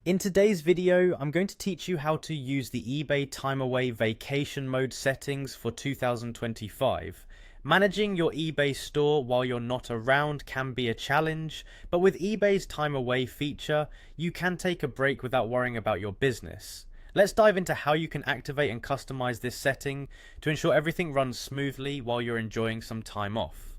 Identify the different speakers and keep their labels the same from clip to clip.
Speaker 1: In today's video, I'm going to teach you how to use the eBay time away vacation mode settings for 2025. Managing your eBay store while you're not around can be a challenge, but with eBay's time away feature, you can take a break without worrying about your business. Let's dive into how you can activate and customize this setting to ensure everything runs smoothly while you're enjoying some time off.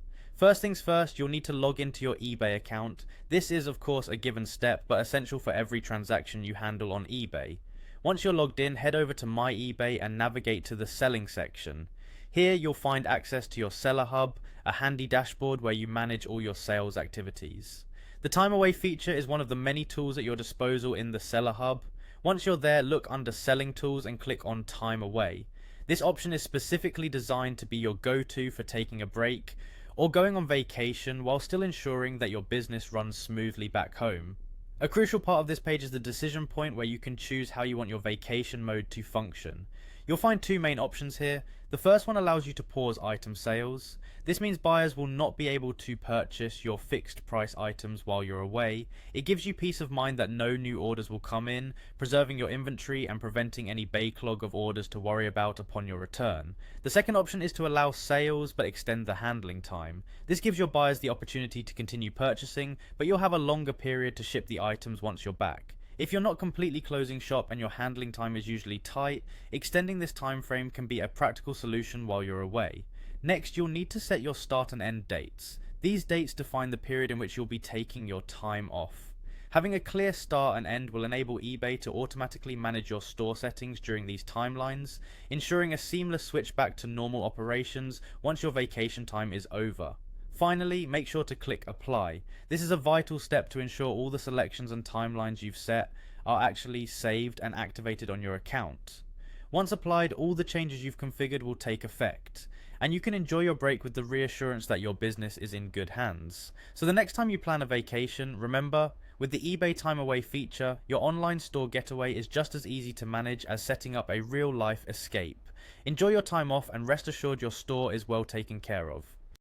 Speaker 1: First things first, you'll need to log into your eBay account. This is of course a given step, but essential for every transaction you handle on eBay. Once you're logged in, head over to My eBay and navigate to the selling section. Here you'll find access to your seller hub, a handy dashboard where you manage all your sales activities. The time away feature is one of the many tools at your disposal in the seller hub. Once you're there, look under selling tools and click on time away. This option is specifically designed to be your go-to for taking a break or going on vacation while still ensuring that your business runs smoothly back home. A crucial part of this page is the decision point where you can choose how you want your vacation mode to function. You'll find two main options here. The first one allows you to pause item sales. This means buyers will not be able to purchase your fixed price items while you're away. It gives you peace of mind that no new orders will come in, preserving your inventory and preventing any backlog of orders to worry about upon your return. The second option is to allow sales but extend the handling time. This gives your buyers the opportunity to continue purchasing, but you'll have a longer period to ship the items once you're back. If you're not completely closing shop and your handling time is usually tight, extending this time frame can be a practical solution while you're away. Next, you'll need to set your start and end dates. These dates define the period in which you'll be taking your time off. Having a clear start and end will enable eBay to automatically manage your store settings during these timelines, ensuring a seamless switch back to normal operations once your vacation time is over. Finally, make sure to click apply. This is a vital step to ensure all the selections and timelines you've set are actually saved and activated on your account. Once applied, all the changes you've configured will take effect, and you can enjoy your break with the reassurance that your business is in good hands. So the next time you plan a vacation, remember, with the eBay time away feature, your online store getaway is just as easy to manage as setting up a real life escape. Enjoy your time off and rest assured your store is well taken care of.